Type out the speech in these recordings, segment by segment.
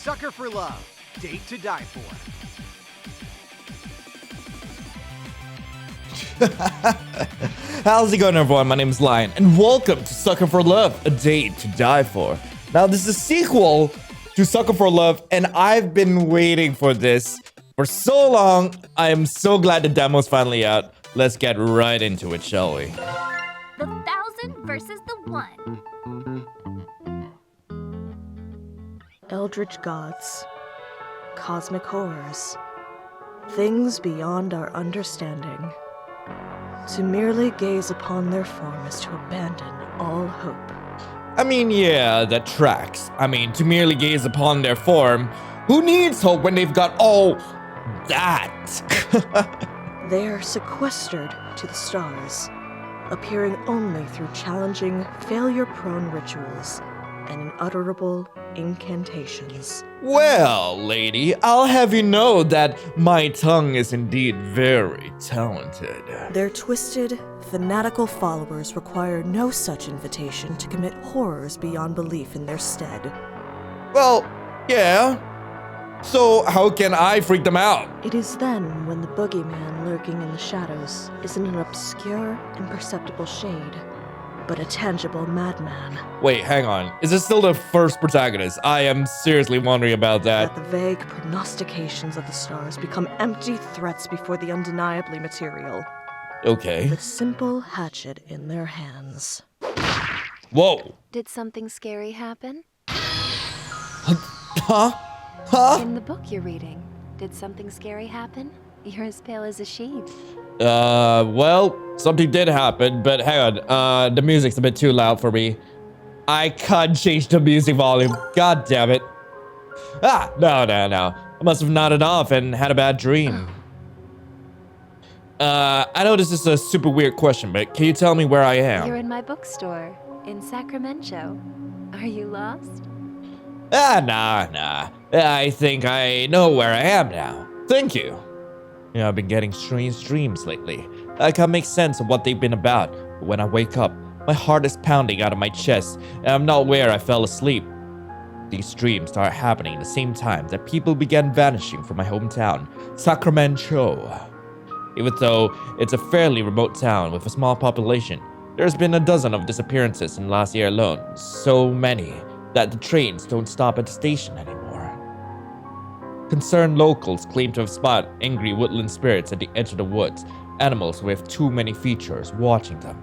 Sucker for Love, Date to Die For. How's it going, everyone? My name is Lion, and welcome to Sucker for Love, a Date to Die For. Now, this is a sequel to Sucker for Love, and I've been waiting for this for so long. I am so glad the demo's finally out. Let's get right into it, shall we? The 1,000 versus the 1. Eldritch gods, cosmic horrors, things beyond our understanding. To merely gaze upon their form is to abandon all hope. I mean, yeah, that tracks. I mean, to merely gaze upon their form, who needs hope when they've got all that? They are sequestered to the stars, appearing only through challenging, failure-prone rituals and unutterable incantations. Well, lady, I'll have you know that my tongue is indeed very talented. Their twisted, fanatical followers require no such invitation to commit horrors beyond belief in their stead. Well, yeah. So how can I freak them out? It is then when the boogeyman lurking in the shadows isn't an obscure, imperceptible shade, but a tangible madman. Wait, hang on. Is this still the first protagonist? I am seriously wondering about that. That the vague prognostications of the stars become empty threats before the undeniably material. Okay. The simple hatchet in their hands. Whoa. Did something scary happen? Huh? Huh? In the book you're reading, did something scary happen? You're as pale as a sheet. Well, something did happen, but hang on. The music's a bit too loud for me. I can't change the music volume. God damn it. Ah, no. I must have nodded off and had a bad dream. I know this is a super weird question, but can you tell me where I am? You're in my bookstore, in Sacramen-Cho. Are you lost? Nah. I think I know where I am now. Thank you. You know, I've been getting strange dreams lately. I can't make sense of what they've been about. But when I wake up, my heart is pounding out of my chest, and I'm not where I fell asleep. These dreams start happening at the same time that people began vanishing from my hometown, Sacramen-Cho. Even though it's a fairly remote town with a small population, there's been a dozen of disappearances in last year alone. So many that the trains don't stop at the station anymore. Concerned locals claim to have spotted angry woodland spirits at the edge of the woods, animals with too many features watching them.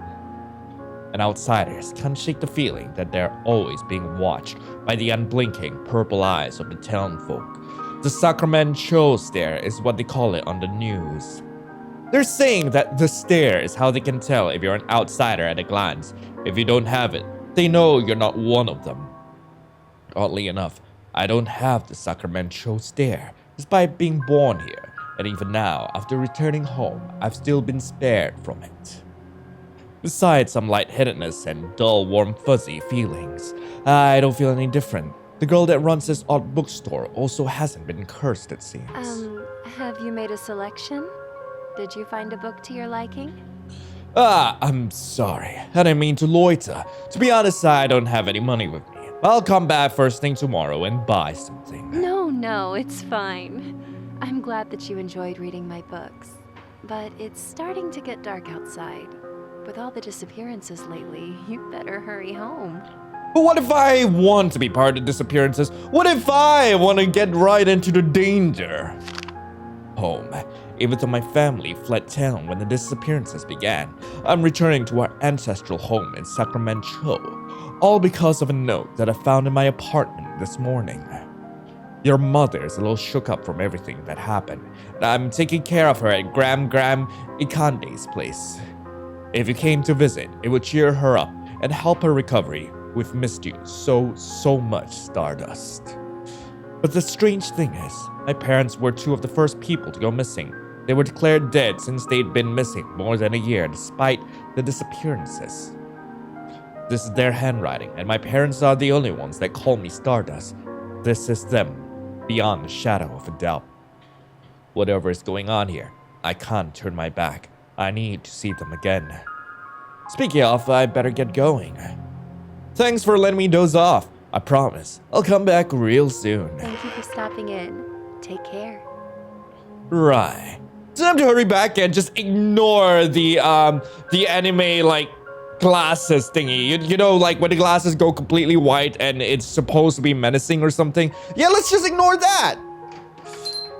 And outsiders can't shake the feeling that they're always being watched by the unblinking purple eyes of the townfolk. The Sacramen-Cho stare is what they call it on the news. They're saying that the stare is how they can tell if you're an outsider at a glance. If you don't have it, they know you're not one of them. Oddly enough, I don't have the Sacramen-Cho stare, despite being born here, and even now, after returning home, I've still been spared from it. Besides some lightheadedness and dull, warm, fuzzy feelings, I don't feel any different. The girl that runs this odd bookstore also hasn't been cursed, it seems. Have you made a selection? Did you find a book to your liking? I'm sorry. I didn't mean to loiter. To be honest, I don't have any money with me. I'll come back first thing tomorrow and buy something. No, it's fine. I'm glad that you enjoyed reading my books. But it's starting to get dark outside. With all the disappearances lately, you better hurry home. But what if I want to be part of the disappearances? What if I want to get right into the danger? Home. Even though my family fled town when the disappearances began, I'm returning to our ancestral home in Sacramen-Cho. All because of a note that I found in my apartment this morning. Your mother is a little shook up from everything that happened, and I'm taking care of her at Gram Ikande's place. If you came to visit, it would cheer her up and help her recovery. We've missed you so much, Stardust. But the strange thing is, my parents were two of the first people to go missing. They were declared dead since they'd been missing more than a year despite the disappearances. This is their handwriting, and my parents are the only ones that call me Stardust. This is them, beyond the shadow of a doubt. Whatever is going on here, I can't turn my back. I need to see them again. Speaking of, I better get going. Thanks for letting me doze off. I promise, I'll come back real soon. Thank you for stopping in. Take care. Right. Time to hurry back and just ignore the anime, like, glasses thingy. You know, like, when the glasses go completely white and it's supposed to be menacing or something. Yeah, let's just ignore that.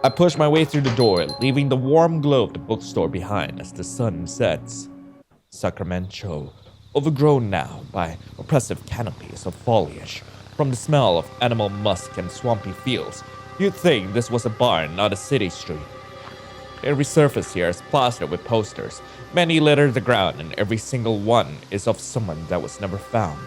I push my way through the door, leaving the warm glow of the bookstore behind as the sun sets. Sacramen-Cho, overgrown now by oppressive canopies of foliage, from the smell of animal musk and swampy fields, you'd think this was a barn, not a city street. Every surface here is plastered with posters. Many litter the ground, and every single one is of someone that was never found.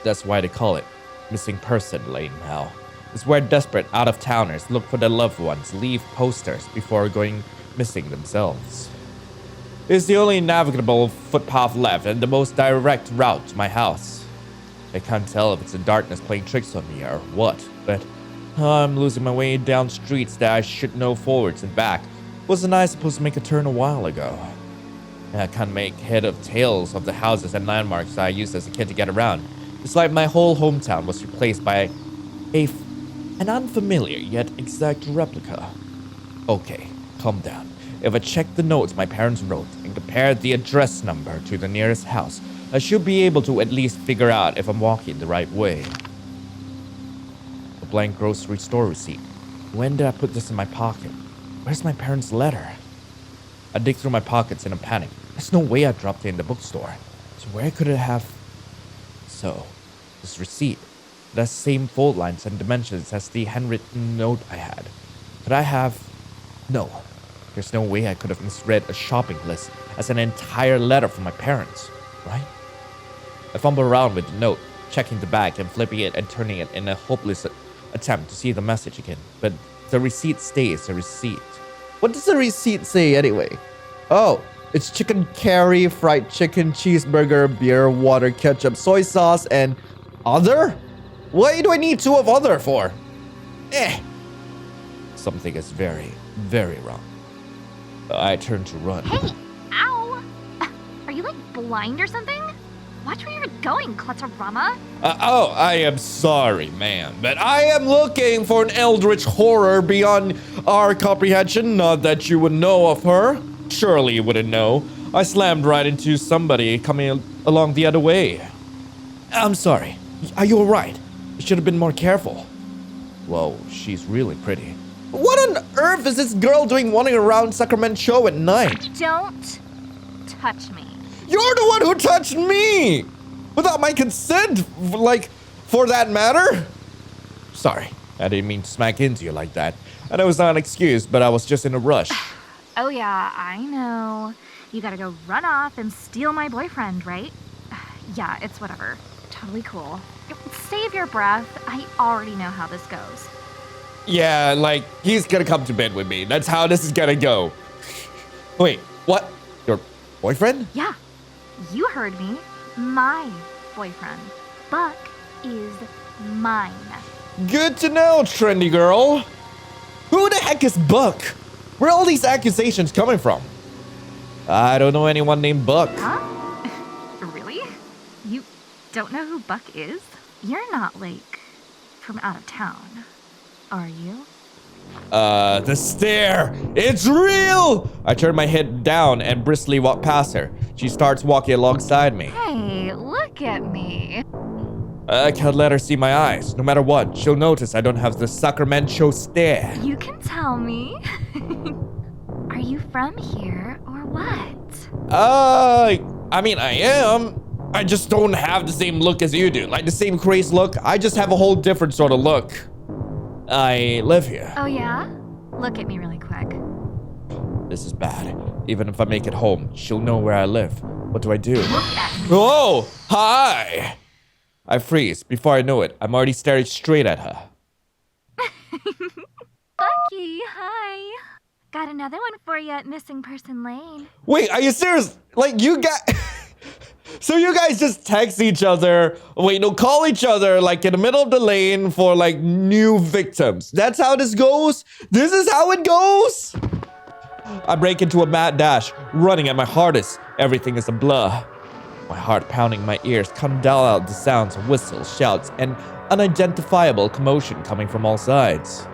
That's why they call it Missing Person Lane now. It's where desperate out-of-towners look for their loved ones, leave posters before going missing themselves. It's the only navigable footpath left and the most direct route to my house. I can't tell if it's the darkness playing tricks on me or what, but I'm losing my way down streets that I should know forwards and back. Wasn't I supposed to make a turn a while ago? I can't make head of tails of the houses and landmarks that I used as a kid to get around. It's like my whole hometown was replaced by an unfamiliar yet exact replica. Okay, calm down. If I check the notes my parents wrote and compare the address number to the nearest house, I should be able to at least figure out if I'm walking the right way. A blank grocery store receipt. When did I put this in my pocket? Where's my parents' letter? I dig through my pockets in a panic. There's no way I dropped it in the bookstore. So where could it have... So, this receipt. It has the same fold lines and dimensions as the handwritten note I had. Could I have... No. There's no way I could have misread a shopping list as an entire letter from my parents, right? I fumble around with the note, checking the back and flipping it and turning it in a hopeless attempt to see the message again. But the receipt stays a receipt. What does the receipt say anyway? Oh, it's chicken curry, fried chicken, cheeseburger, beer, water, ketchup, soy sauce, and other? Why do I need two of other for? Something is very, very wrong. I turn to run. Hey, ow! Are you like blind or something? Watch where you're going, Clutterama. I am sorry, ma'am, but I am looking for an eldritch horror beyond our comprehension. Not that you would know of her. Surely you wouldn't know. I slammed right into somebody coming along the other way. I'm sorry. Are you alright? You should have been more careful. Whoa, she's really pretty. What on earth is this girl doing wandering around Sacramen-Cho at night? Don't touch me. You're the one who touched me! Without my consent, like, for that matter? Sorry, I didn't mean to smack into you like that. I know it's not an excuse, but I was just in a rush. Oh yeah, I know. You gotta go run off and steal my boyfriend, right? Yeah, it's whatever. Totally cool. Save your breath. I already know how this goes. Yeah, like, he's gonna come to bed with me. That's how this is gonna go. Wait, what? Your boyfriend? Yeah, you heard me. My boyfriend. Buck is mine. Good to know, trendy girl. Who the heck is Buck? Where are all these accusations coming from? I don't know anyone named Buck. Huh? Really? You don't know who Buck is? You're not, like, from out of town, are you? The stare! It's real! I turn my head down and briskly walk past her. She starts walking alongside me. Hey, look at me. I can't let her see my eyes. No matter what, she'll notice I don't have the Sacramen-Cho stare. You can tell me. Are you from here or what? I mean, I am. I just don't have the same look as you do. Like the same crazy look. I just have a whole different sort of look. I live here. Oh yeah? Look at me really quick. This is bad. Even if I make it home, she'll know where I live. What do I do? Look at me. Oh, hi! I freeze. Before I know it, I'm already staring straight at her. Bucky, hi. Got another one for you at Missing Person Lane. Wait, are you serious? Like, you got... So you guys just text each other, call each other, like, in the middle of the lane for, like, new victims. That's how this goes? This is how it goes? I break into a mad dash, running at my hardest. Everything is a blur. My heart pounding in my ears, can't dial out the sounds of whistles, shouts, and unidentifiable commotion coming from all sides.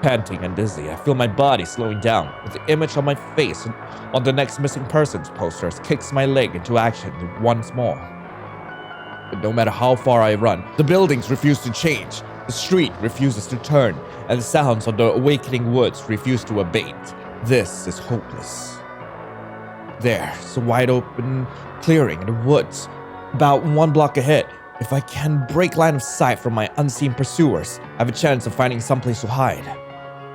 Panting and dizzy, I feel my body slowing down, with the image on my face on the next missing persons posters kicks my leg into action once more. But no matter how far I run, the buildings refuse to change, the street refuses to turn, and the sounds of the awakening woods refuse to abate. This is hopeless. There's a wide open clearing in the woods, about 1 block ahead. If I can break line of sight from my unseen pursuers, I have a chance of finding someplace to hide.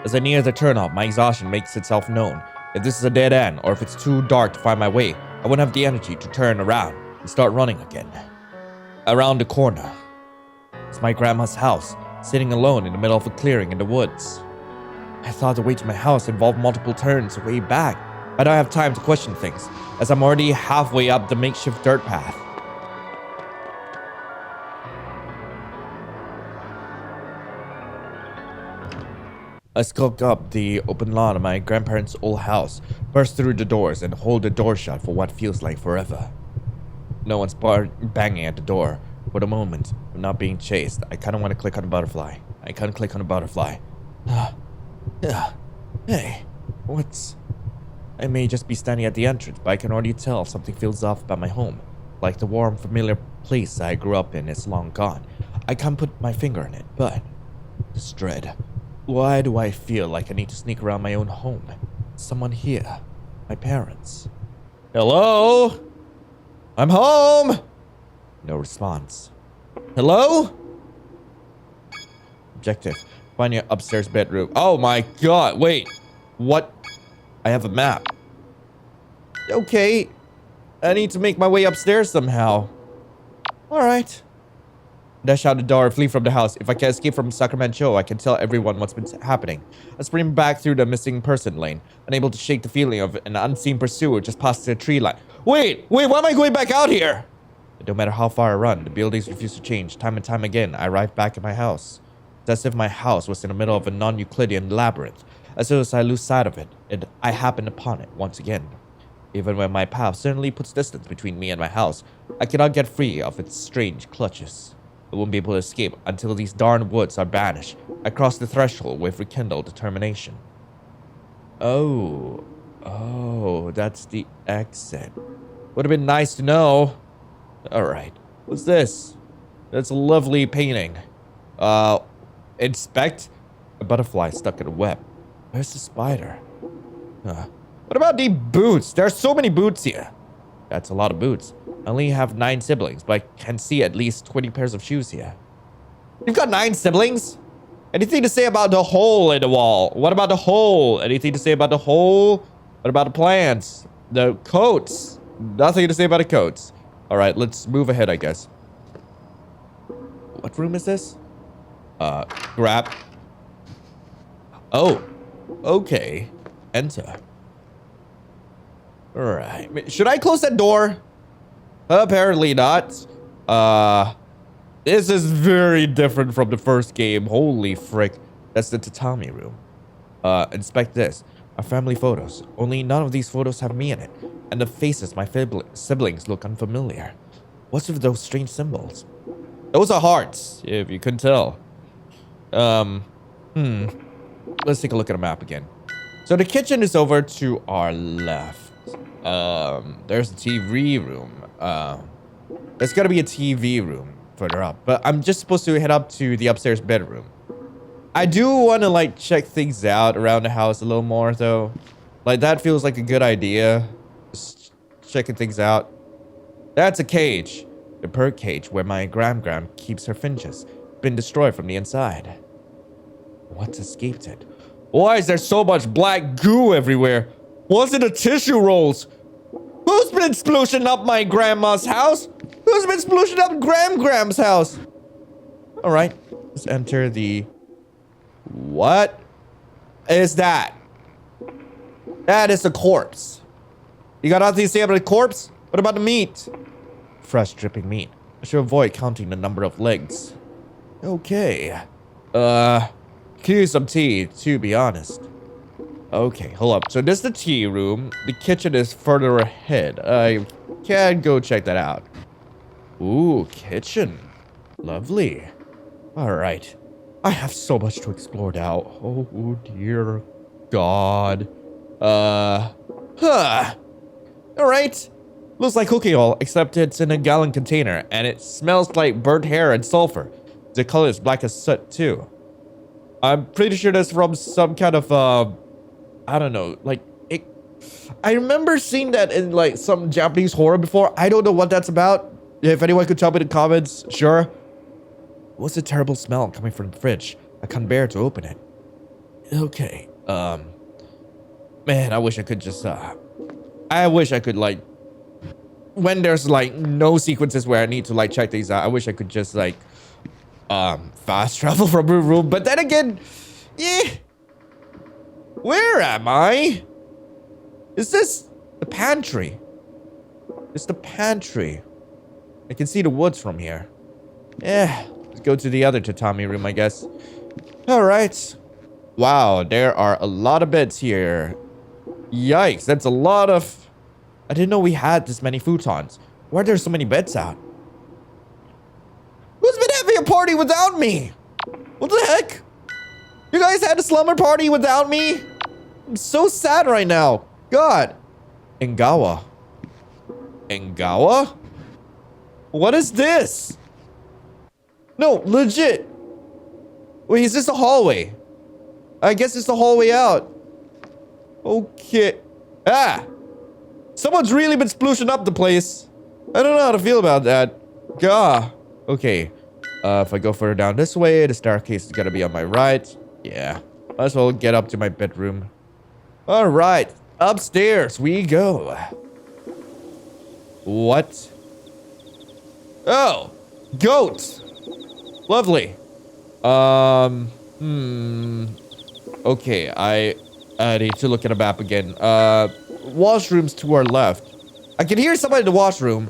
As I near the turnoff, my exhaustion makes itself known. If this is a dead end, or if it's too dark to find my way, I won't have the energy to turn around and start running again. Around the corner, it's my grandma's house, sitting alone in the middle of a clearing in the woods. I thought the way to my house involved multiple turns way back. I don't have time to question things, as I'm already halfway up the makeshift dirt path. I skulk up the open lawn of my grandparents' old house, burst through the doors, and hold the door shut for what feels like forever. No one's banging at the door. For the moment, I'm not being chased. I kind of want to click on the butterfly. Hey, what's... I may just be standing at the entrance, but I can already tell something feels off about my home. Like the warm, familiar place I grew up in is long gone. I can't put my finger on it, but... this dread. Why do I feel like I need to sneak around my own home? Someone here. My parents. Hello? I'm home! No response. Hello? Objective. Find your upstairs bedroom. Oh my god, wait. What? I have a map. Okay. I need to make my way upstairs somehow. Alright. Dash out the door, flee from the house. If I can escape from Sacramen-Cho, I can tell everyone what's been happening. I sprint back through the missing person lane, unable to shake the feeling of an unseen pursuer just past the tree line. Wait, why am I going back out here? But no matter how far I run, the buildings refuse to change. Time and time again, I arrive back at my house. It's as if my house was in the middle of a non-Euclidean labyrinth. As soon as I lose sight of it, I happen upon it once again. Even when my path certainly puts distance between me and my house, I cannot get free of its strange clutches. I won't be able to escape until these darn woods are banished. I cross the threshold with rekindled determination. Oh, that's the exit. Would have been nice to know. Alright, what's this? That's a lovely painting. Inspect? A butterfly stuck in a web. Where's the spider? What about the boots? There are so many boots here. That's a lot of boots. I only have 9 siblings, but I can see at least 20 pairs of shoes here. You've got 9 siblings? Anything to say about the hole in the wall? What about the hole? Anything to say about the hole? What about the plants? The coats? Nothing to say about the coats. Alright, let's move ahead, I guess. What room is this? Grab. Oh. Okay. Enter. Alright. Should I close that door? Apparently not. This is very different from the first game. Holy frick. That's the tatami room. Inspect this. Our family photos. Only none of these photos have me in it. And the faces my siblings look unfamiliar. What's with those strange symbols? Those are hearts, if you couldn't tell. Let's take a look at a map again. So the kitchen is over to our left. There's a TV room. There's gotta be a TV room further up. But I'm just supposed to head up to the upstairs bedroom. I do want to, like, check things out around the house a little more, though. Like, that feels like a good idea. Just checking things out. That's a cage. The bird cage where my gram keeps her finches. Been destroyed from the inside. What's escaped it? Why is there so much black goo everywhere? What's in the tissue rolls? Who's been sploshing up my grandma's house? Who's been sploshing up Gram's house? Alright, let's enter the... What is that? That is a corpse. You got nothing to say about the corpse? What about the meat? Fresh dripping meat. I should avoid counting the number of legs. Okay. Could use some tea, to be honest. Okay, hold up. So this is the tea room. The kitchen is further ahead. I can go check that out. Ooh, kitchen. Lovely. Alright. I have so much to explore now. Oh, dear God. Alright. Looks like cooking oil, except it's in a gallon container, and it smells like burnt hair and sulfur. The color is black as soot, too. I'm pretty sure that's from some kind of, I don't know, like, I remember seeing that in, like, some Japanese horror before. I don't know what that's about. If anyone could tell me in the comments, sure. What's the terrible smell coming from the fridge? I can't bear to open it. Okay, man, I wish I could just, I wish I could, like, when there's, like, no sequences where I need to, like, check these out, I wish I could just, like, fast travel from room to room. But then again, yeah. Where am I? Is this the pantry? It's the pantry. I can see the woods from here. Yeah, let's go to the other tatami room, I guess. Alright. Wow, there are a lot of beds here. Yikes, that's a lot of... I didn't know we had this many futons. Why are there so many beds out? Who's been having a party without me? What the heck? You guys had a slumber party without me? I'm so sad right now. God. Engawa. Engawa? What is this? No, legit. Wait, is this a hallway? I guess it's the hallway out. Okay. Ah! Someone's really been sploosing up the place. I don't know how to feel about that. Gah. Okay. If I go further down this way, the staircase is gonna be on my right. Yeah. Might as well get up to my bedroom. Alright. Upstairs we go. What? Oh! Goat! Lovely. Okay, I need to look at a map again. Washrooms to our left. I can hear somebody in the washroom.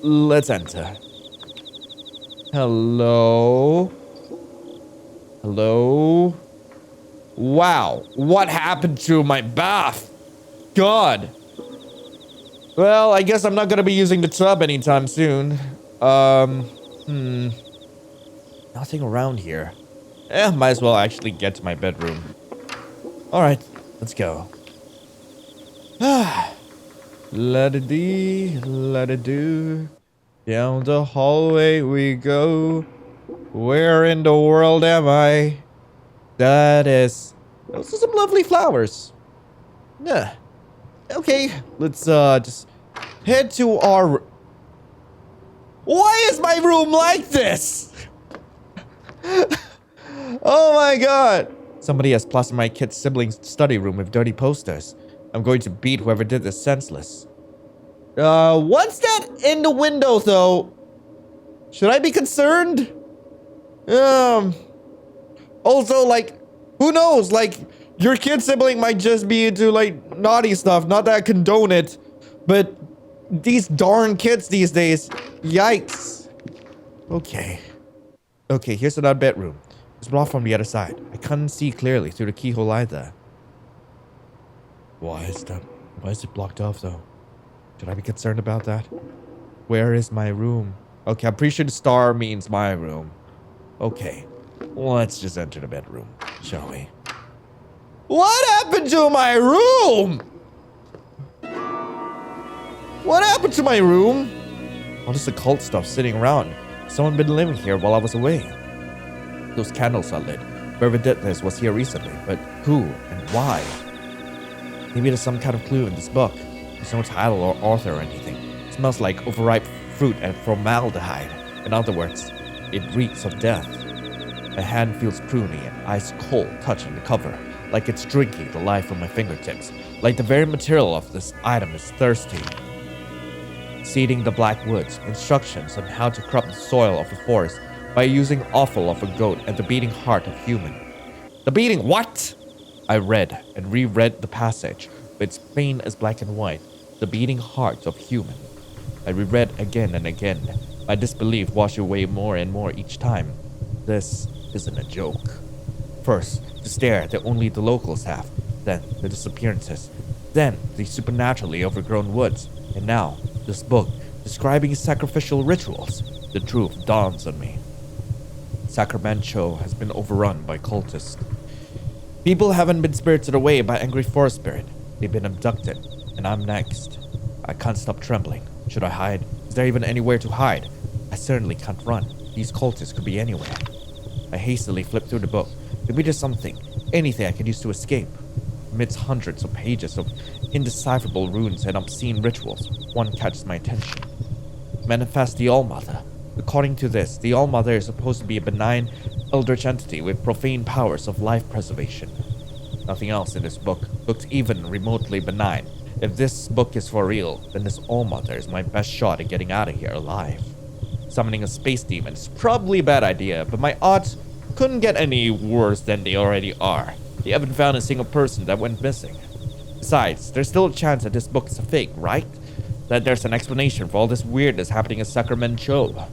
Let's enter. Hello? Hello? Wow, what happened to my bath? God. Well, I guess I'm not gonna be using the tub anytime soon. Nothing around here. Might as well actually get to my bedroom. Alright, let's go. Let it be, let it do. Down the hallway we go. Where in the world am I? Those are some lovely flowers. Yeah. Okay, let's just head to our... Why is my room like this? Oh my god. Somebody has plastered my kid's siblings' study room with dirty posters. I'm going to beat whoever did this senseless. What's that in the window, though? Should I be concerned? Also, like, who knows? Like, your kid sibling might just be into, like, naughty stuff. Not that I condone it, but these darn kids these days. Yikes. Okay. Okay, here's another bedroom. It's blocked from the other side. I couldn't see clearly through the keyhole either. Why is it blocked off, though? Should I be concerned about that? Where is my room? Okay, I'm pretty sure the star means my room. Okay, let's just enter the bedroom, shall we? What happened to my room? What happened to my room? All this occult stuff sitting around. Someone been living here while I was away. Those candles are lit. Whoever did this was here recently, but who and why? Maybe there's some kind of clue in this book. There's no title or author or anything. It smells like overripe fruit and formaldehyde. In other words, it reeks of death. My hand feels pruny and ice cold touching the cover, like it's drinking the life from my fingertips, like the very material of this item is thirsty. Seeding the black woods, instructions on how to corrupt the soil of a forest by using offal of a goat and the beating heart of human. The beating what? I read and reread the passage, with its plain as black and white, the beating heart of human. I reread again and again, my disbelief washing away more and more each time. This isn't a joke. First, the stare that only the locals have, then the disappearances, then the supernaturally overgrown woods, and now the this book describing sacrificial rituals, the truth dawns on me. Sacramen-Cho has been overrun by cultists. People haven't been spirited away by angry forest spirit. They've been abducted, and I'm next. I can't stop trembling. Should I hide? Is there even anywhere to hide? I certainly can't run. These cultists could be anywhere. I hastily flip through the book. Maybe there's something, anything I could use to escape. Amidst hundreds of pages of indecipherable runes and obscene rituals, one catches my attention. Manifest the All-Mother. According to this, the All-Mother is supposed to be a benign, eldritch entity with profane powers of life preservation. Nothing else in this book looks even remotely benign. If this book is for real, then this All-Mother is my best shot at getting out of here alive. Summoning a space demon is probably a bad idea, but my odds couldn't get any worse than they already are. They haven't found a single person that went missing. Besides, there's still a chance that this book is a fake, right? That there's an explanation for all this weirdness happening in Sacramen-Cho.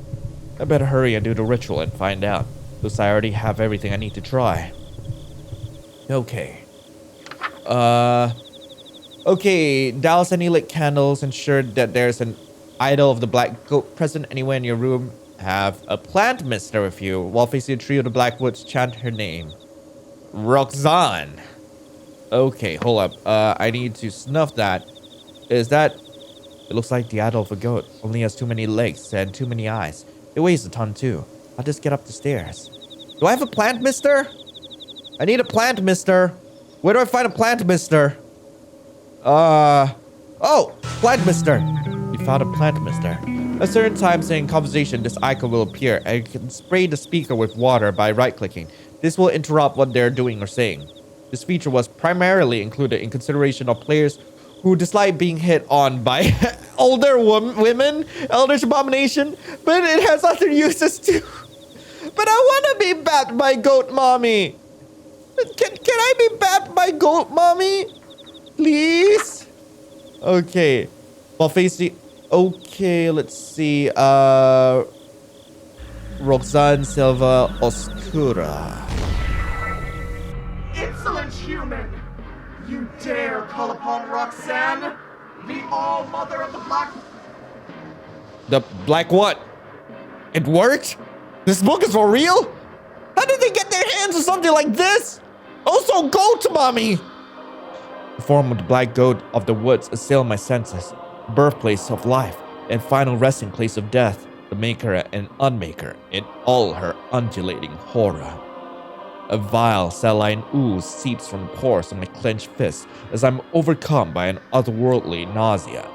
I better hurry and do the ritual and find out, because I already have everything I need to try. Okay. Okay, douse any lit candles, ensure that there's an idol of the black goat present anywhere in your room. Have a plant mister with you. While facing a tree of the black woods, chant her name. Rhok'zan. Okay, hold up. I need to snuff that. Is that... It looks like the idol of a goat. Only has too many legs and too many eyes. It weighs a ton too. I'll just get up the stairs. Do I have a plant mister? I need a plant mister. Where do I find a plant mister? Oh, plant mister. You found a plant mister. At certain times in conversation, this icon will appear, and you can spray the speaker with water by right-clicking. This will interrupt what they're doing or saying. This feature was primarily included in consideration of players who dislike being hit on by older women, eldritch abomination, but it has other uses too. But I want to be bapped by goat mommy. Can I be bapped by goat mommy? Please? Okay. While facing... Okay, let's see. Rhok'zan Silva Oscura. Insolent human! You dare call upon Rhok'zan, the All-Mother of the Black... The black what? It worked? This book is for real? How did they get their hands on something like this? Also, goat mommy! The form of the black goat of the woods assailed my senses. Birthplace of life and final resting place of death, the maker and unmaker in all her undulating horror. A vile saline ooze seeps from the pores of my clenched fist as I'm overcome by an otherworldly nausea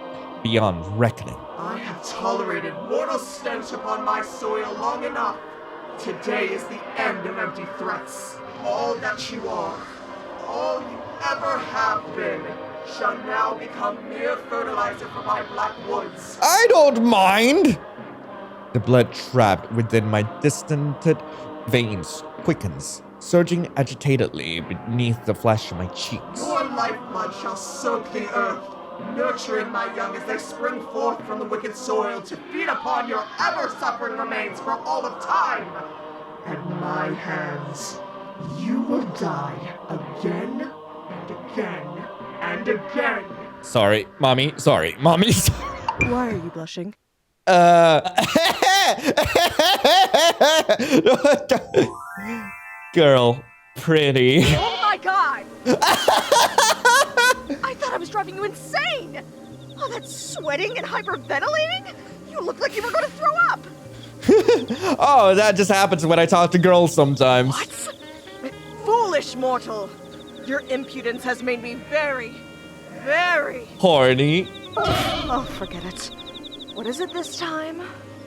beyond reckoning. I have tolerated mortal stench upon my soil long enough. Today is the end of empty threats. All that you are, all you ever have been, shall now become mere fertilizer for my black woods. I don't mind! The blood trapped within my distented veins quickens, surging agitatedly beneath the flesh of my cheeks. Your lifeblood shall soak the earth, nurturing my young as they spring forth from the wicked soil to feed upon your ever-suffering remains for all of time. At my hands, you will die again and again and again. Sorry, mommy. Sorry, mommy. Why are you blushing? Girl, pretty. Oh my god! I thought I was driving you insane! All that sweating and hyperventilating? You look like you were going to throw up! Oh, that just happens when I talk to girls sometimes. What? Foolish mortal! Your impudence has made me very, very... Horny. Oh, forget it. What is it this time?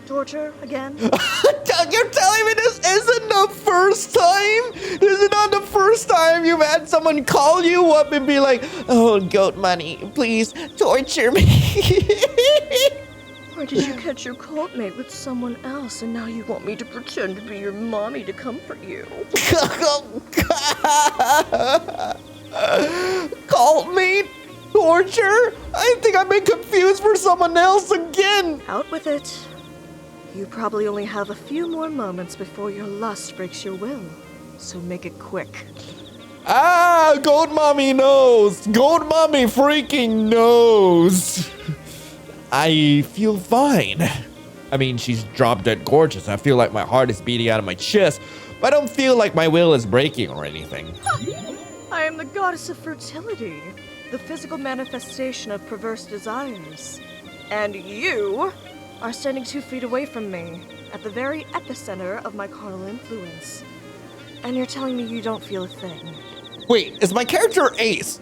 Torture again? You're telling me this isn't the first time? This is not the first time you've had someone call you up and be like, oh, goat money, please torture me. Or did you catch your cult mate with someone else and now you want me to pretend to be your mommy to comfort you? Cult mate? Torture? I think I've been confused for someone else again. Out with it. You probably only have a few more moments before your lust breaks your will. So make it quick. Ah, goat mommy knows. Goat mommy freaking knows. I feel fine. I mean, she's drop dead gorgeous. I feel like my heart is beating out of my chest, but I don't feel like my will is breaking or anything. I am the goddess of fertility, the physical manifestation of perverse desires. And you are standing 2 feet away from me, at the very epicenter of my carnal influence. And you're telling me you don't feel a thing. Wait, is my character Ace?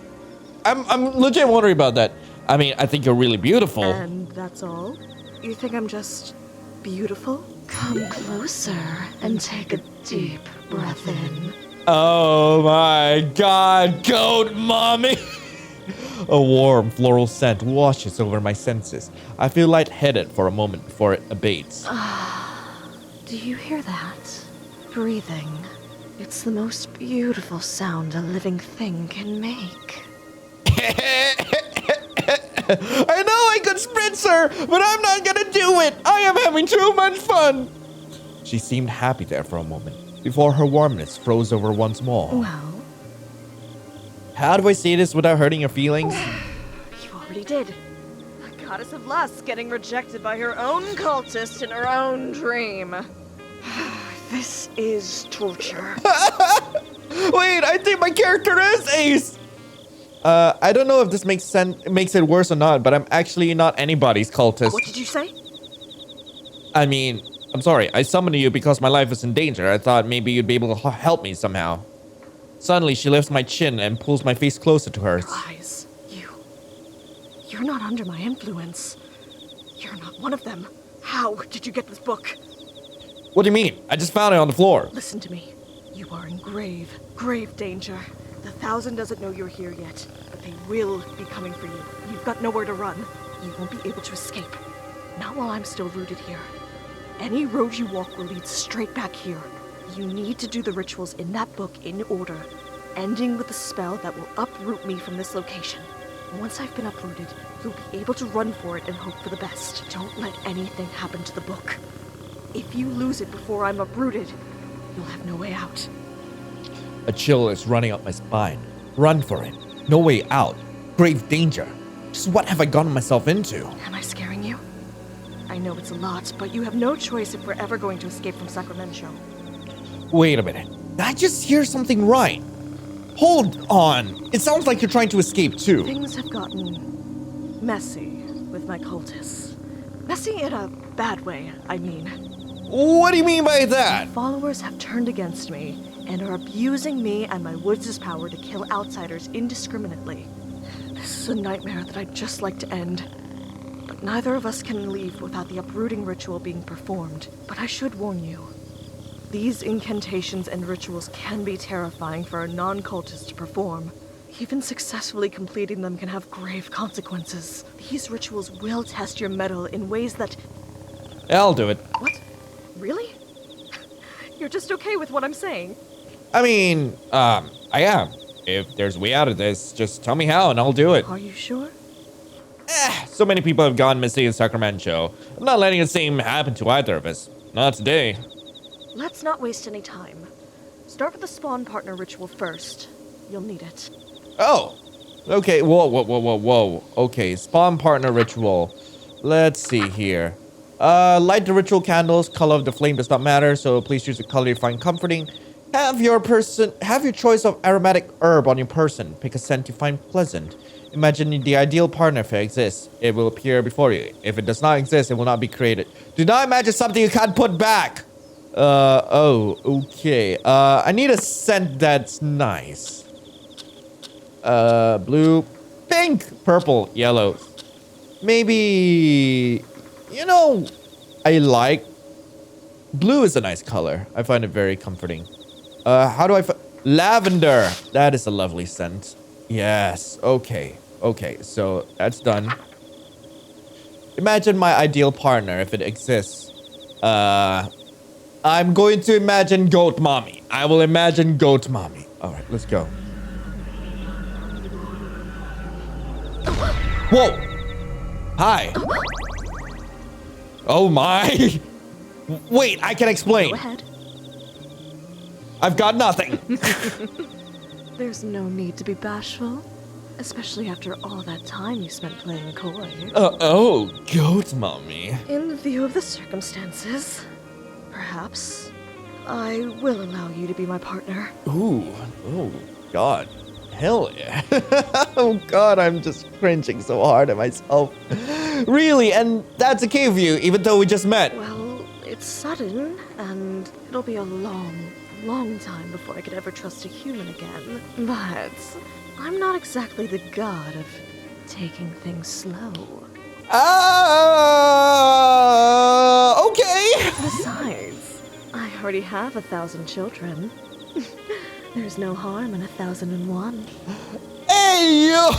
I'm legit wondering about that. I mean, I think you're really beautiful. And that's all? You think I'm just beautiful? Come closer and take a deep breath in. Oh my god, goat mommy! A warm floral scent washes over my senses. I feel lightheaded for a moment before it abates. Do you hear that? Breathing. It's the most beautiful sound a living thing can make. I know I could sprint, sir, but I'm not gonna do it. I am having too much fun. She seemed happy there for a moment, before her warmness froze over once more. Well, How do I say this without hurting your feelings? you already did. The goddess of lust getting rejected by her own cultist in her own dream. This is torture. Wait, I think my character is Ace. I don't know if this makes it worse or not, but I'm actually not anybody's cultist. What did you say? I mean, I'm sorry. I summoned you because my life is in danger. I thought maybe you'd be able to help me somehow. Suddenly, she lifts my chin and pulls my face closer to hers. Eyes. You're not under my influence. You're not one of them. How did you get this book? What do you mean? I just found it on the floor. Listen to me. You are in grave, grave danger. The Thousand doesn't know you're here yet, but they will be coming for you. You've got nowhere to run. You won't be able to escape. Not while I'm still rooted here. Any road you walk will lead straight back here. You need to do the rituals in that book in order, ending with a spell that will uproot me from this location. Once I've been uprooted, you'll be able to run for it and hope for the best. Don't let anything happen to the book. If you lose it before I'm uprooted, you'll have no way out. A chill is running up my spine. Run for it. No way out. Grave danger. Just what have I gotten myself into? Am I scaring you? I know it's a lot, but you have no choice if we're ever going to escape from Sacramen-Cho. Wait a minute. Did I just hear something right? Hold on. It sounds like you're trying to escape too. Things have gotten messy with my cultists. Messy in a bad way, I mean. What do you mean by that? Followers have turned against me and are abusing me and my woods' power to kill outsiders indiscriminately. This is a nightmare that I'd just like to end. But neither of us can leave without the uprooting ritual being performed. But I should warn you. These incantations and rituals can be terrifying for a non-cultist to perform. Even successfully completing them can have grave consequences. These rituals will test your mettle in ways that... I'll do it. What? Really? You're just okay with what I'm saying? I mean, I am. If there's a way out of this, just tell me how and I'll do it. Are you sure? So many people have gone missing in Sacramen-Cho. I'm not letting the same happen to either of us. Not today. Let's not waste any time. Start with the spawn partner ritual first. You'll need it. Oh. Okay, whoa. Okay, spawn partner ritual. Let's see here. Light the ritual candles. Color of the flame does not matter, so please choose a color you find comforting. Have your choice of aromatic herb on your person. Pick a scent you find pleasant. Imagine the ideal partner. If it exists, it will appear before you. If it does not exist, it will not be created. Do not imagine something you can't put back. Okay. I need a scent that's nice. Blue, pink, purple, yellow. Maybe, I like blue is a nice color. I find it very comforting. How do I lavender? That is a lovely scent. Yes. Okay. So that's done. Imagine my ideal partner if it exists. I'm going to imagine Goat Mommy. I will imagine Goat Mommy. All right, let's go. Whoa. Hi. Oh my. Wait, I can explain. Go ahead. I've got nothing. There's no need to be bashful. Especially after all that time you spent playing coy. Oh, goat mommy. In view of the circumstances, perhaps I will allow you to be my partner. Ooh, oh, God. Hell yeah. Oh, God, I'm just cringing so hard at myself. Really? And that's okay with you, even though we just met? Well, it's sudden, and it'll be a long, long time before I could ever trust a human again. But I'm not exactly the god of taking things slow. Okay. Besides, I already have 1,000 children. There's no harm in 1,001. Hey, yo.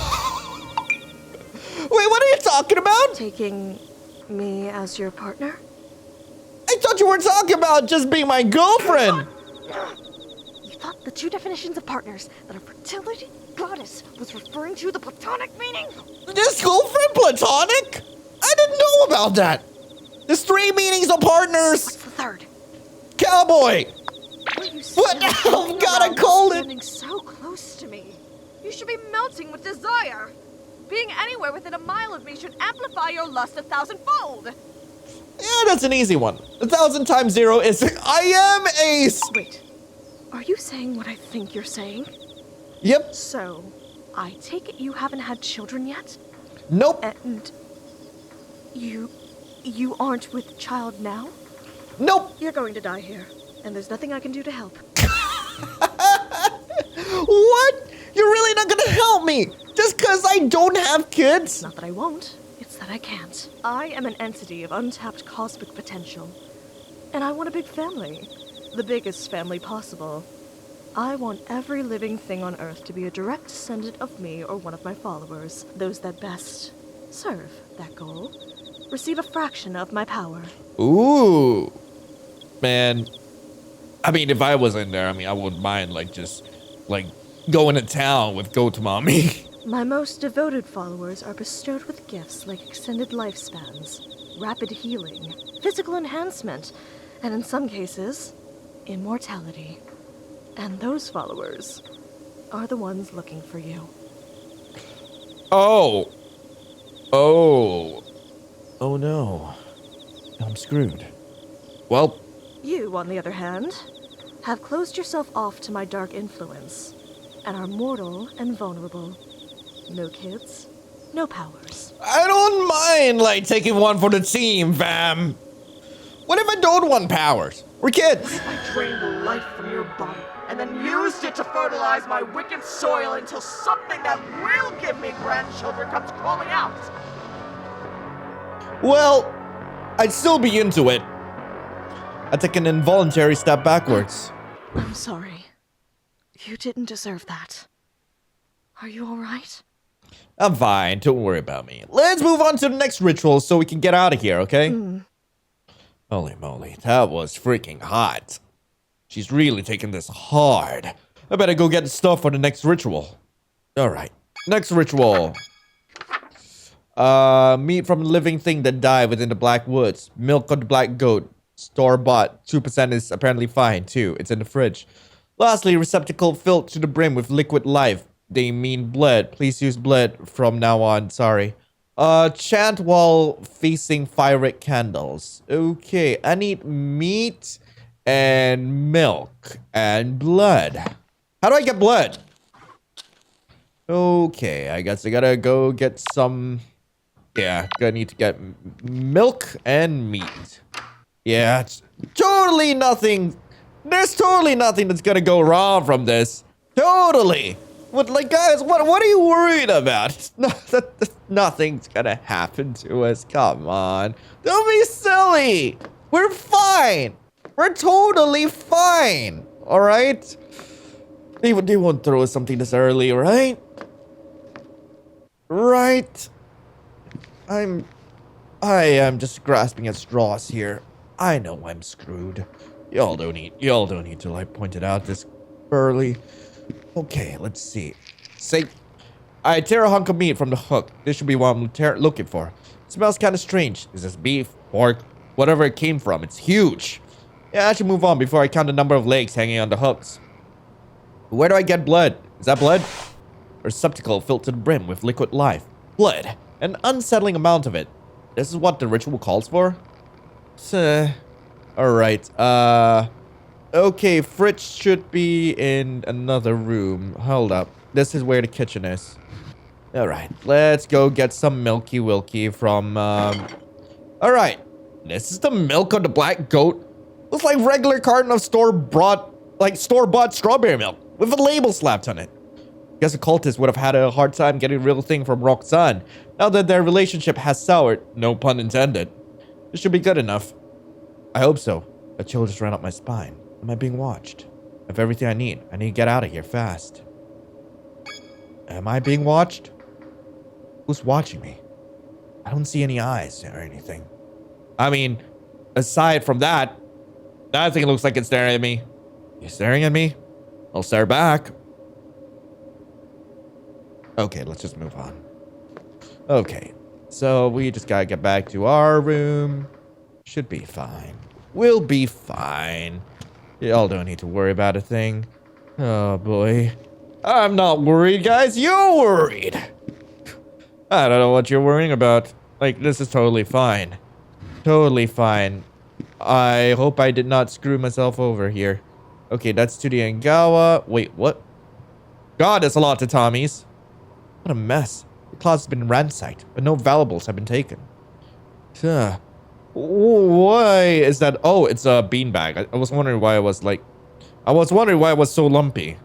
Wait, what are you talking about? Taking me as your partner? I thought you were talking about just being my girlfriend. You thought the two definitions of partners that a fertility goddess was referring to the platonic meaning? This girlfriend platonic? I didn't know about that. There's 3 meanings of partners. What's the third? Cowboy. What the hell? God, I called it. Standing so close to me. You should be melting with desire. Being anywhere within a mile of me should amplify your lust 1,000-fold. Yeah, that's an easy one. 1,000 times 0 is I am ace. Wait, are you saying what I think you're saying? Yep. So, I take it you haven't had children yet? Nope. And you aren't with child now? Nope. You're going to die here, and there's nothing I can do to help. What? You're really not gonna help me? Just because I don't have kids? Not that I won't, it's that I can't. I am an entity of untapped cosmic potential, and I want a big family. The biggest family possible. I want every living thing on Earth to be a direct descendant of me or one of my followers. Those that best serve that goal receive a fraction of my power. Ooh. Man. I mean, if I was in there, I wouldn't mind, going to town with Goat Mommy. My most devoted followers are bestowed with gifts like extended lifespans, rapid healing, physical enhancement, and in some cases, immortality. And those followers are the ones looking for you. Oh no. I'm screwed. Well, You, on the other hand, have closed yourself off to my dark influence, and are mortal and vulnerable. No kids, no powers. I don't mind, taking one for the team, fam. What if I don't want powers? We're kids. I drained the life from your body, and then used it to fertilize my wicked soil until something that will give me grandchildren comes crawling out. Well, I'd still be into it. I take an involuntary step backwards. I'm sorry. You didn't deserve that. Are you all right? I'm fine. Don't worry about me. Let's move on to the next ritual so we can get out of here, okay? Holy moly, that was freaking hot. She's really taking this hard. I better go get stuff for the next ritual. Alright, next ritual. Meat from a living thing that died within the black woods. Milk of the black goat. Store-bought. 2% is apparently fine, too. It's in the fridge. Lastly, receptacle filled to the brim with liquid life. They mean blood. Please use blood from now on. Sorry. Chant while facing fire-lit candles. Okay, I need meat and milk and blood. How do I get blood? Okay, I guess I gotta go get some... Yeah, gonna need to get milk and meat. Yeah, it's totally nothing. There's totally nothing that's gonna go wrong from this. Totally. What, guys, what are you worried about? Nothing's gonna happen to us. Come on. Don't be silly. We're fine. We're totally fine. All right? They won't throw us something this early, right? Right? I am just grasping at straws here. I know I'm screwed. Y'all don't need to point it out this early. Okay, let's see. I tear a hunk of meat from the hook. This should be what I'm looking for. It smells kind of strange. Is this beef, pork, whatever it came from? It's huge. Yeah, I should move on before I count the number of legs hanging on the hooks. Where do I get blood? Is that blood? receptacle filled to the brim with liquid life, blood, an unsettling amount of it. This is what the ritual calls for? Alright, okay, fridge should be in another room. Hold up. This is where the kitchen is. Alright, let's go get some Milky Wilky from, Alright, this is the milk of the black goat. Looks like regular carton of store-bought strawberry milk with a label slapped on it. Guess the cultists would have had a hard time getting the real thing from Rhok'zan now that their relationship has soured, no pun intended. This should be good enough. I hope so. A chill just ran up my spine. Am I being watched? I have everything I need to get out of here fast. Am I being watched? Who's watching me? I don't see any eyes or anything. I mean, aside from that, that thing looks like it's staring at me. You staring at me? I'll stare back. Okay, let's just move on. Okay, so we just gotta get back to our room. Should be fine. We'll be fine. Y'all don't need to worry about a thing. Oh boy. I'm not worried, guys. You're worried. I don't know what you're worrying about. Like, this is totally fine. Totally fine. I hope I did not screw myself over here. Okay, that's to the Angawa. Wait, what? God, that's a lot to Tommy's. What a mess. The closet has been ransacked, but no valuables have been taken. Why is that? Oh, it's a beanbag. I was wondering why it was like... I was wondering why it was so lumpy.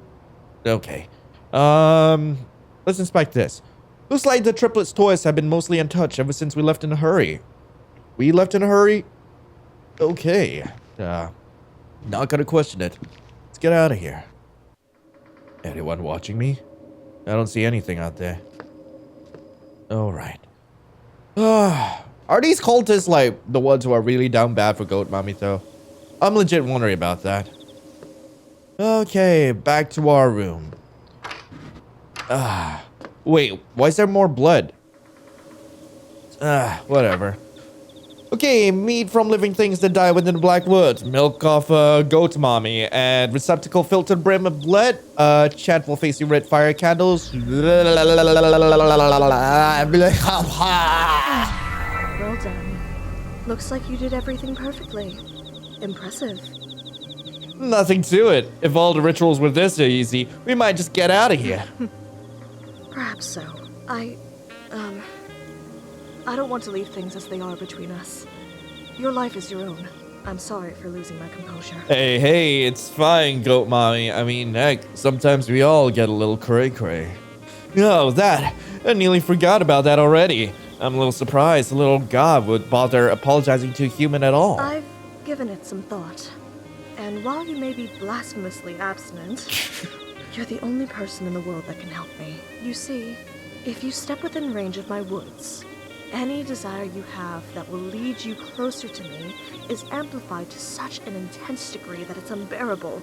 Okay. Let's inspect this. Looks like the triplets' toys have been mostly untouched ever since we left in a hurry. We left in a hurry? Okay. Not gonna question it. Let's get out of here. Anyone watching me? I don't see anything out there. Alright. Are these cultists like the ones who are really down bad for Goat Mommy though? I'm legit wondering about that. Okay, back to our room. Wait, why is there more blood? Whatever. Okay, meat from living things that die within the black woods. Milk of goat mommy. And receptacle filled to the brim of blood. Chant will face you red fire candles. Well done. Looks like you did everything perfectly. Impressive. Nothing to it. If all the rituals were this easy, we might just get out of here. Perhaps so. I don't want to leave things as they are between us. Your life is your own. I'm sorry for losing my composure. Hey, it's fine, Goat Mommy. I mean, heck, sometimes we all get a little cray-cray. Oh, that. I nearly forgot about that already. I'm a little surprised the little god would bother apologizing to a human at all. I've given it some thought. And while you may be blasphemously abstinent, you're the only person in the world that can help me. You see, if you step within range of my woods, any desire you have that will lead you closer to me is amplified to such an intense degree that it's unbearable.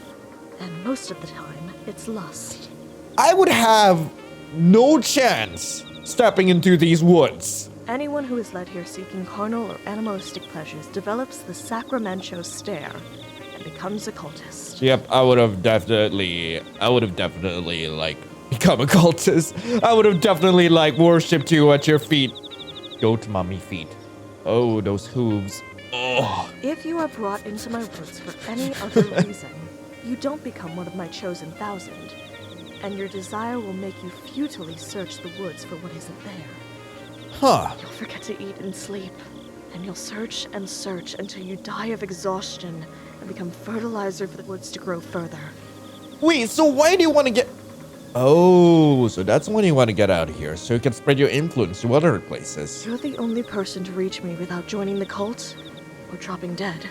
And most of the time, it's lust. I would have no chance stepping into these woods. Anyone who is led here seeking carnal or animalistic pleasures develops the Sacramen-Cho stare and becomes a cultist. Yep, I would have definitely, like, become a cultist. I would have definitely, like, worshipped you at your feet. Goat mommy feet. Oh, those hooves. Oh. If you are brought into my woods for any other reason, you don't become one of my chosen 1,000. And your desire will make you futilely search the woods for what isn't there. Huh. You'll forget to eat and sleep. And you'll search and search until you die of exhaustion and become fertilizer for the woods to grow further. Wait, so why do you want to get... Oh, so that's when you want to get out of here, so you can spread your influence to other places. You're the only person to reach me without joining the cult or dropping dead.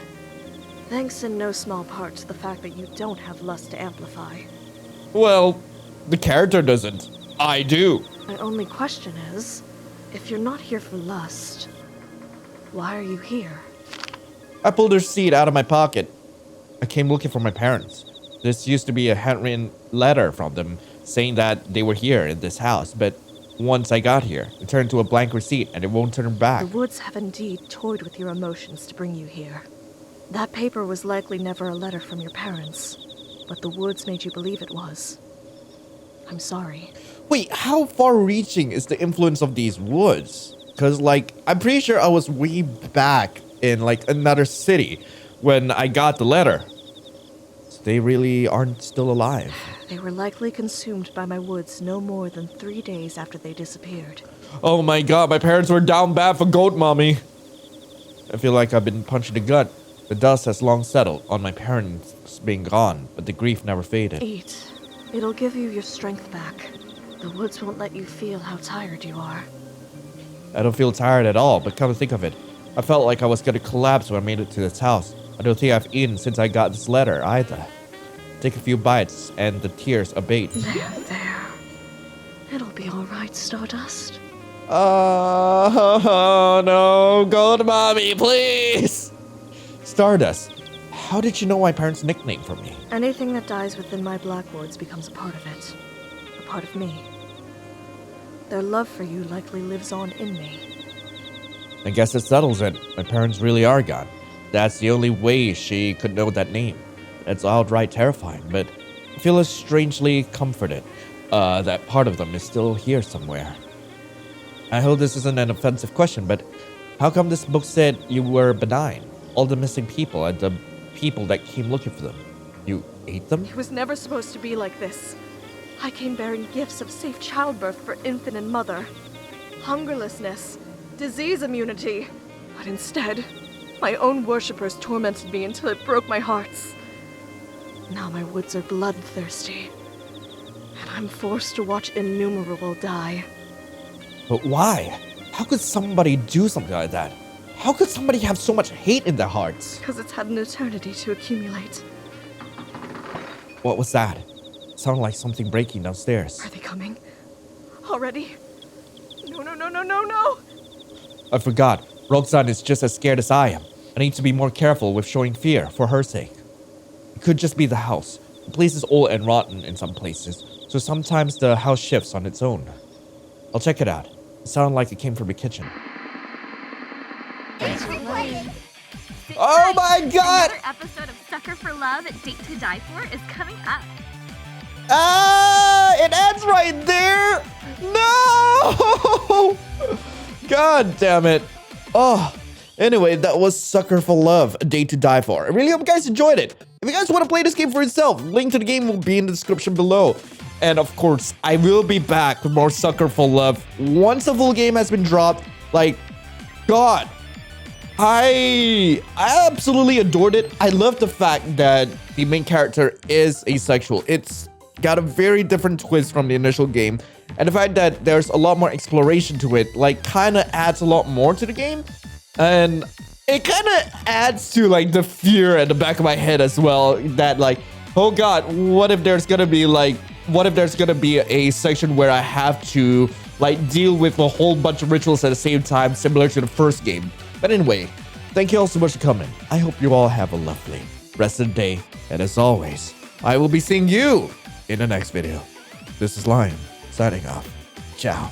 Thanks in no small part to the fact that you don't have lust to amplify. Well, the character doesn't. I do. My only question is, if you're not here for lust, why are you here? I pulled her seed out of my pocket. I came looking for my parents. This used to be a handwritten letter from them saying that they were here in this house, but once I got here, it turned to a blank receipt and it won't turn back. The woods have indeed toyed with your emotions to bring you here. That paper was likely never a letter from your parents, but the woods made you believe it was. I'm sorry. Wait, how far-reaching is the influence of these woods? Because, like, I'm pretty sure I was way back in, like, another city when I got the letter. So they really aren't still alive. They were likely consumed by my woods no more than 3 days after they disappeared. Oh my god, my parents were down bad for goat, mommy. I feel like I've been punched in the gut. The dust has long settled on my parents being gone, but the grief never faded. Eat. It'll give you your strength back. The woods won't let you feel how tired you are. I don't feel tired at all, but come to think of it, I felt like I was gonna collapse when I made it to this house. I don't think I've eaten since I got this letter either. Take a few bites and the tears abate. There. It'll be alright, Stardust. Oh no, goat mommy, please! Stardust, how did you know my parents' nickname for me? Anything that dies within my Blackwoods becomes a part of it. A part of me. Their love for you likely lives on in me. I guess it settles it. My parents really are gone. That's the only way she could know that name. It's outright terrifying, but I feel strangely comforted that part of them is still here somewhere. I hope this isn't an offensive question, but how come this book said you were benign? All the missing people and the people that came looking for them. You ate them? It was never supposed to be like this. I came bearing gifts of safe childbirth for infant and mother, hungerlessness, disease immunity. But instead, my own worshippers tormented me until it broke my hearts. Now my woods are bloodthirsty, and I'm forced to watch innumerable die. But why? How could somebody do something like that? How could somebody have so much hate in their hearts? Because it's had an eternity to accumulate. What was that? It sounded like something breaking downstairs. Are they coming? Already? No. I forgot. Rhok'zan is just as scared as I am. I need to be more careful with showing fear for her sake. It could just be the house. The place is old and rotten in some places, so sometimes the house shifts on its own. I'll check it out. It sounded like it came from the kitchen. Oh my god! Another episode of Sucker for Love, Date to Die For is coming up. Ah! It ends right there! No! God damn it. Oh. Anyway, that was Sucker for Love, A Date to Die For. I really hope you guys enjoyed it. If you guys want to play this game for yourself, link to the game will be in the description below. And of course, I will be back with more Sucker for Love once the full game has been dropped. Like, God. I absolutely adored it. I love the fact that the main character is asexual. It's got a very different twist from the initial game. And the fact that there's a lot more exploration to it, like, kind of adds a lot more to the game. And it kind of adds to, like, the fear at the back of my head as well. That, like, oh God, what if there's gonna be, like, a section where I have to, like, deal with a whole bunch of rituals at the same time, similar to the first game. But anyway, thank you all so much for coming. I hope you all have a lovely rest of the day. And as always, I will be seeing you in the next video. This is Lion, signing off. Ciao.